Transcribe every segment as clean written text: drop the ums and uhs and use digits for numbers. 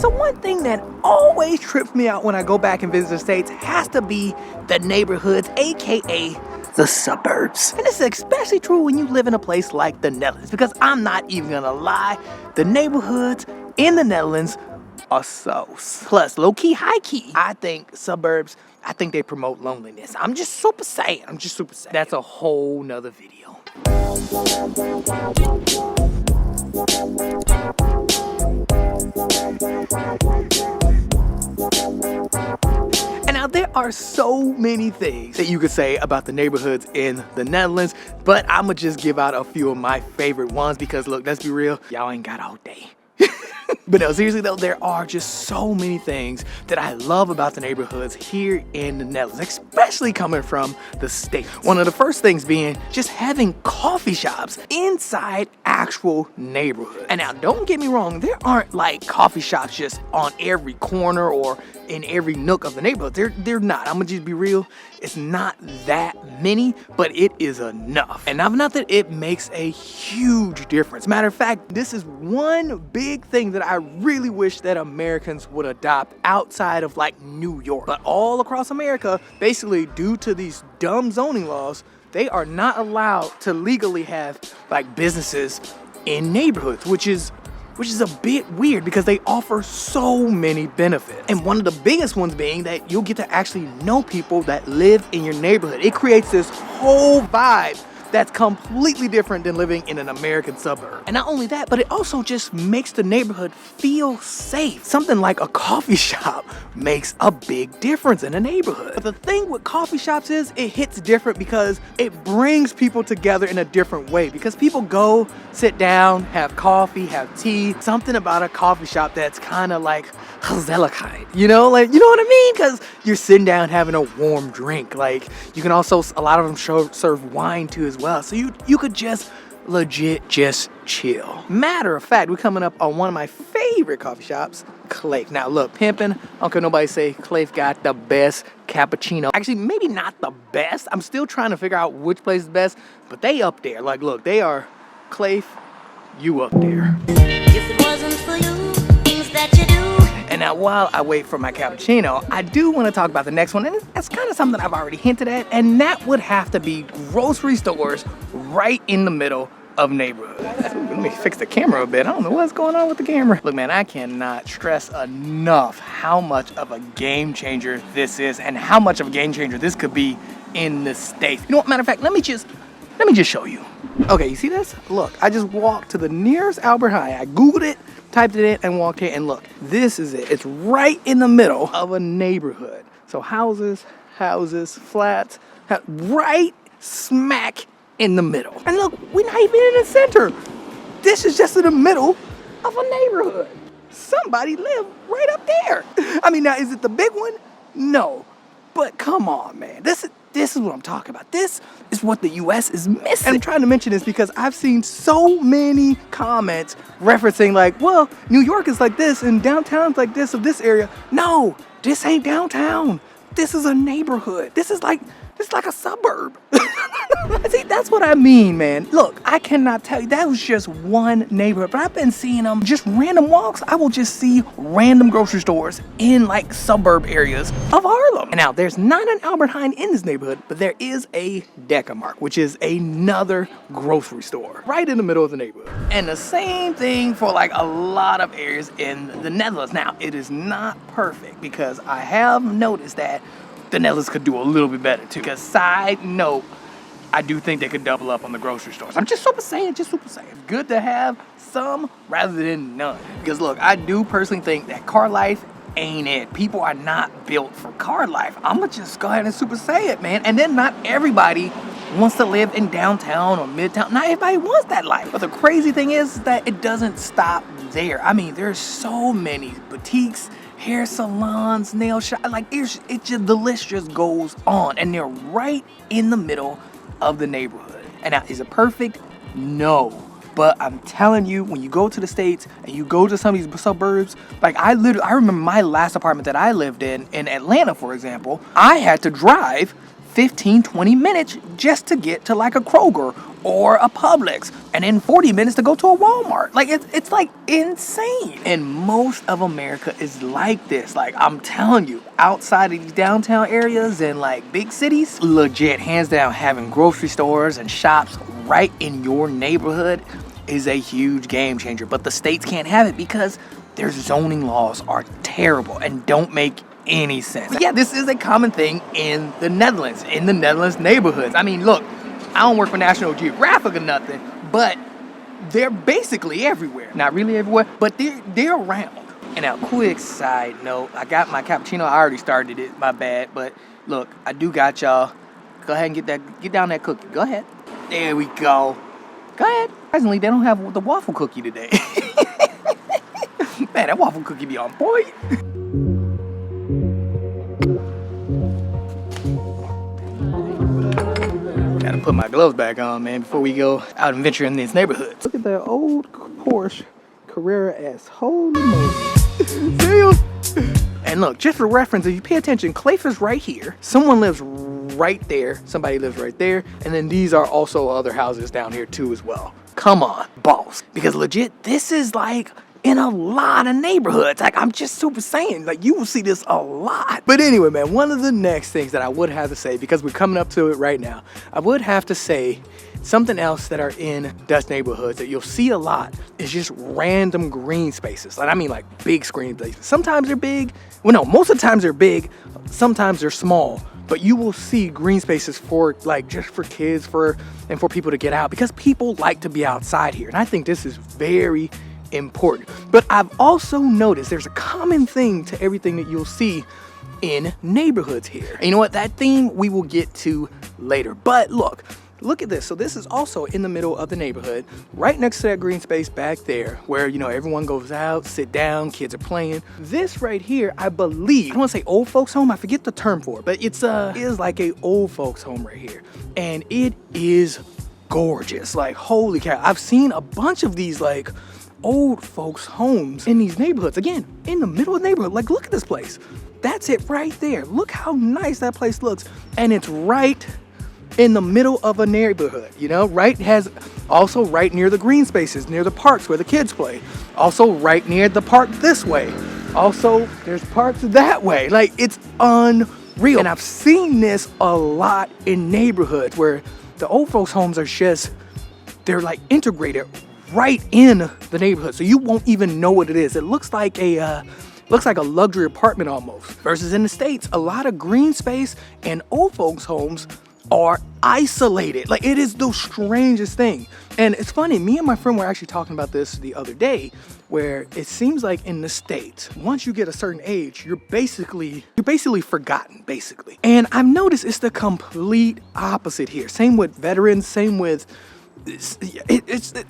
So one thing that always trips me out when I go back and visit the States has to be the neighborhoods, aka the suburbs. And this is especially true when you live in a place like the Netherlands, because I'm not even gonna lie, the neighborhoods in the Netherlands are so. Plus, low-key, high-key, I think suburbs, I think they promote loneliness. I'm just super saying. That's a whole nother video. And now there are so many things that you could say about the neighborhoods in the Netherlands, but I'ma just give out a few of my favorite ones because look, let's be real, y'all ain't got all day. But no, seriously though, there are just so many things that I love about the neighborhoods here in the Netherlands, especially coming from the States. One of the first things being just having coffee shops inside actual neighborhoods. And now don't get me wrong, there aren't like coffee shops just on every corner or in every nook of the neighborhood. They're not. I'm gonna just be real. It's not that many, but it is enough. And not that it makes a huge difference. Matter of fact, this is one big thing that I really wish that Americans would adopt outside of like New York. But all across America, basically due to these dumb zoning laws, they are not allowed to legally have like businesses in neighborhoods, which is a bit weird because they offer so many benefits. And one of the biggest ones being that you'll get to actually know people that live in your neighborhood. It creates this whole vibe that's completely different than living in an American suburb. And not only that, but it also just makes the neighborhood feel safe. Something like a coffee shop makes a big difference in a neighborhood. But the thing with coffee shops is it hits different because it brings people together in a different way. Because people go, sit down, have coffee, have tea. Something about a coffee shop that's kind of like gezelligheid, you know what I mean? Because you're sitting down having a warm drink. Like you can also, a lot of them serve wine too as well. So you could just legit just chill. Matter of fact, we're coming up on one of my favorite coffee shops, Clave. Now look, pimping, I don't care nobody say Clave got the best cappuccino. Actually, maybe not the best. I'm still trying to figure out which place is best, but they up there. Like look, they are Clave, you up there. If it wasn't for you, things that you do. And now while I wait for my cappuccino, I do want to talk about the next one, and that's kind of something I've already hinted at, and that would have to be grocery stores right in the middle of neighborhoods. Let me fix the camera a bit. I don't know what's going on with the camera. Look, man, I cannot stress enough how much of a game changer this is and how much of a game changer this could be in the States. You know what, matter of fact, let me just show you. Okay, you see this? Look, I just walked to the nearest Albert Heijn. I Googled it, typed it in, and walked in, and look, this is it. It's right in the middle of a neighborhood. So houses, flats, right smack in the middle. And look, we're not even in the center. This is just in the middle of a neighborhood. Somebody lived right up there. I mean, now, is it the big one? No. But come on, man. This is what I'm talking about. This is what the US is missing. And I'm trying to mention this because I've seen so many comments referencing like, well, New York is like this and downtown's like this of this area. No, this ain't downtown. This is a neighborhood. This is like a suburb. See, that's what I mean, man. Look, I cannot tell you, that was just one neighborhood, but I've been seeing them, just random walks. I will just see random grocery stores in like suburb areas of Harlem. And now there's not an Albert Heijn in this neighborhood, but there is a Mark, which is another grocery store right in the middle of the neighborhood. And the same thing for like a lot of areas in the Netherlands. Now, it is not perfect because I have noticed that the Netherlands could do a little bit better too. Because side note, I do think they could double up on the grocery stores. I'm just super saying. Good to have some rather than none. Because look, I do personally think that car life ain't it. People are not built for car life. I'ma just go ahead and super say it, man. And then not everybody wants to live in downtown or midtown. Not everybody wants that life. But the crazy thing is that it doesn't stop there. I mean, there's so many boutiques, hair salons, nail shops, like the list just goes on, and they're right in the middle of the neighborhood. And now, is it perfect? No. But I'm telling you, when you go to the States and you go to some of these suburbs, like I remember my last apartment that I lived in Atlanta, for example, I had to drive 15-20 minutes just to get to like a Kroger or a Publix, and then 40 minutes to go to a Walmart. Like it's like insane. And most of America is like this. Like I'm telling you, outside of these downtown areas and like big cities, legit, hands down, having grocery stores and shops right in your neighborhood is a huge game changer. But the states can't have it because their zoning laws are terrible and don't make any sense. But yeah, this is a common thing in the Netherlands neighborhoods. I mean, look, I don't work for National Geographic or nothing, but they're basically everywhere. Not really everywhere, but they're around. And now, quick side note, I got my cappuccino. I already started it, my bad. But look, I do got y'all. Go ahead and get down that cookie. Go ahead. There we go. Go ahead. Surprisingly, they don't have the waffle cookie today. Man, that waffle cookie be on point. Gotta put my gloves back on, man, before we go out and venture in these neighborhoods. Look at that old Porsche Carrera S. Holy moly. And look, just for reference, if you pay attention, Clafe is right here. Someone lives right there. Somebody lives right there. And then these are also other houses down here too as well. Come on, boss. Because legit, this is like in a lot of neighborhoods. Like, I'm just super saying, like, you will see this a lot. But anyway, man, one of the next things that I would have to say, because we're coming up to it right now, I would have to say something else that are in Dutch neighborhoods that you'll see a lot is just random green spaces. Like, I mean, like big screen spaces. Sometimes they're big. Well, no, most of the times they're big. Sometimes they're small. But you will see green spaces for like just for kids, and for people to get out, because people like to be outside here. And I think this is very important. But I've also noticed there's a common thing to everything that you'll see in neighborhoods here. And you know what? That theme we will get to later. But look at this. So this is also in the middle of the neighborhood, right next to that green space back there where, you know, everyone goes out, sit down, kids are playing. This right here, I believe, I don't want to say old folks home, I forget the term for it, but it is like a old folks home right here. And it is gorgeous. Like, holy cow. I've seen a bunch of these like old folks homes in these neighborhoods, again, in the middle of the neighborhood. Like, look at this place. That's it right there. Look how nice that place looks. And it's right in the middle of a neighborhood, you know, also right near the green spaces, near the parks where the kids play. Also right near the park this way. Also, there's parks that way. Like, it's unreal. And I've seen this a lot in neighborhoods where the old folks homes are just, they're like integrated right in the neighborhood, so you won't even know what it is. It looks like a luxury apartment almost. Versus in the States, a lot of green space and old folks homes are isolated. Like, it is the strangest thing. And it's funny, me and my friend were actually talking about this the other day, where it seems like in the States, once you get a certain age, you're basically forgotten, basically. And I've noticed it's the complete opposite here. Same with veterans, same with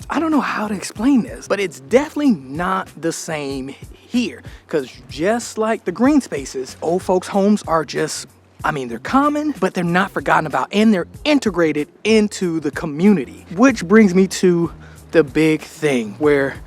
I don't know how to explain this, but it's definitely not the same here. Because just like the green spaces, old folks' homes are just, I mean, they're common, but they're not forgotten about, and they're integrated into the community. Which brings me to the big thing, where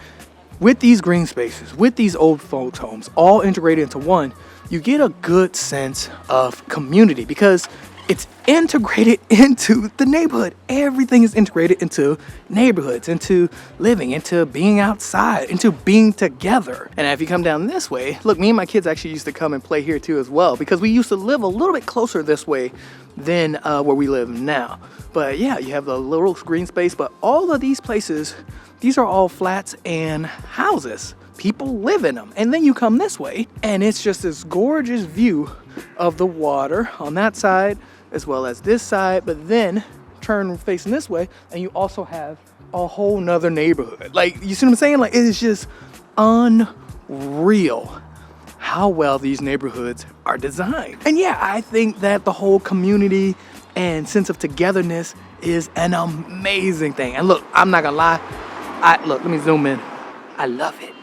with these green spaces, with these old folks' homes, all integrated into one, you get a good sense of community because it's integrated into the neighborhood. Everything is integrated into neighborhoods, into living, into being outside, into being together. And if you come down this way, look, me and my kids actually used to come and play here too as well, because we used to live a little bit closer this way than where we live now. But yeah, you have the little green space, but all of these places, these are all flats and houses. People live in them. And then you come this way, and it's just this gorgeous view of the water on that side, as well as this side, but then turn facing this way, and you also have a whole nother neighborhood. Like, you see what I'm saying? Like, it is just unreal how well these neighborhoods are designed. And yeah, I think that the whole community and sense of togetherness is an amazing thing. And look, I'm not gonna lie, look, let me zoom in. I love it.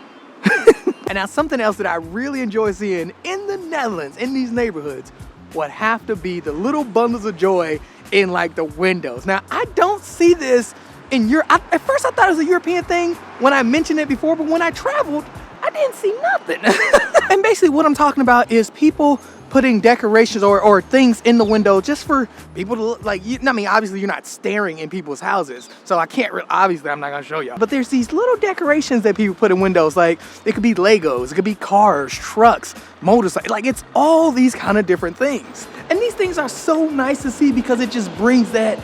And now something else that I really enjoy seeing in the Netherlands, in these neighborhoods, would have to be the little bundles of joy in like the windows. Now, I don't see this in Europe. At first I thought it was a European thing when I mentioned it before, but when I traveled, I didn't see nothing. And basically what I'm talking about is people putting decorations or things in the window just for people to look like, I mean, obviously you're not staring in people's houses, so I can't obviously I'm not gonna show you. But there's these little decorations that people put in windows, like it could be Legos, it could be cars, trucks, motorcycles, like it's all these kind of different things. And these things are so nice to see because it just brings that,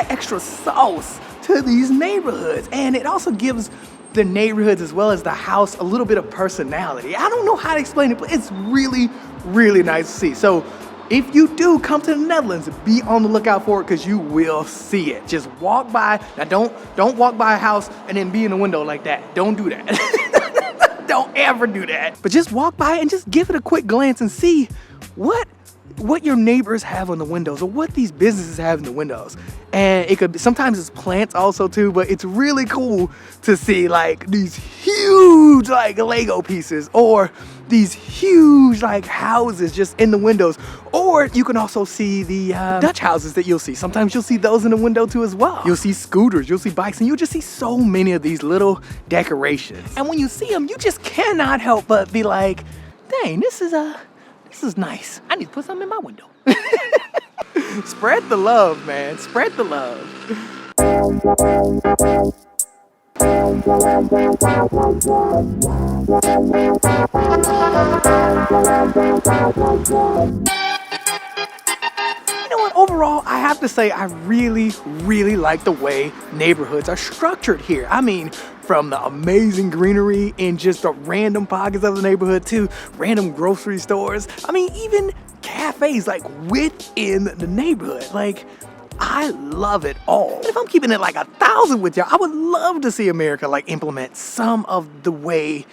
extra sauce to these neighborhoods. And it also gives the neighborhoods as well as the house a little bit of personality. I don't know how to explain it, but it's really, really nice to see. So if you do come to the Netherlands, be on the lookout for it because you will see it. Just walk by. Now don't walk by a house and then be in the window like that. Don't do that. Don't ever do that. But just walk by and just give it a quick glance and see what your neighbors have on the windows or what these businesses have in the windows. And it could be, sometimes it's plants also too, but it's really cool to see like these huge like Lego pieces or these huge like houses just in the windows. Or you can also see the Dutch houses that you'll see. Sometimes you'll see those in the window too as well. You'll see scooters, you'll see bikes, and you'll just see so many of these little decorations. And when you see them, you just cannot help but be like, dang, this is nice. I need to put something in my window. Spread the love, man. Spread the love. You know what? Overall, I have to say I really, really like the way neighborhoods are structured here. I mean, from the amazing greenery in just the random pockets of the neighborhood to random grocery stores. I mean, even cafes like within the neighborhood. Like, I love it all. And if I'm keeping it like 1,000 with y'all, I would love to see America like implement some of the way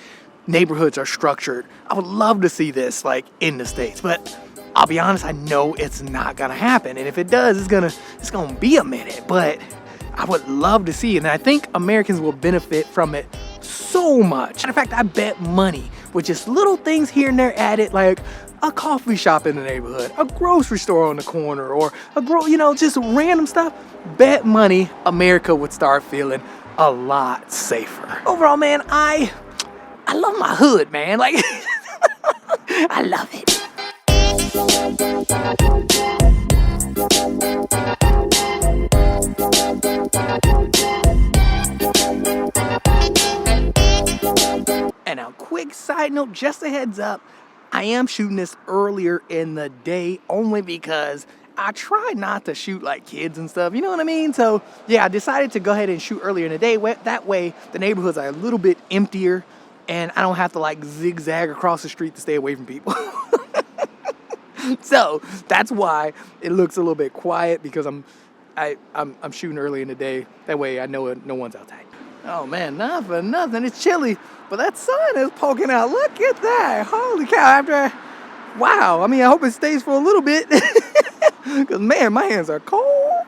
neighborhoods are structured. I would love to see this like in the States, but I'll be honest, I know it's not gonna happen. And if it does, it's gonna be a minute, but I would love to see it. And I think Americans will benefit from it so much. In fact, I bet money with just little things here and there added, like a coffee shop in the neighborhood, a grocery store on the corner, or just random stuff. Bet money America would start feeling a lot safer. Overall, man, I love my hood, man. Like, I love it. And now, quick side note, just a heads up, I am shooting this earlier in the day only because I try not to shoot like kids and stuff, you know what I mean? So yeah, I decided to go ahead and shoot earlier in the day. That way the neighborhoods are a little bit emptier and I don't have to like zigzag across the street to stay away from people. So that's why it looks a little bit quiet, because I'm shooting early in the day. That way I know no one's outside. Oh man, not for nothing. It's chilly, but that sun is poking out. Look at that. Holy cow. Wow. I mean, I hope it stays for a little bit. Because man, my hands are cold.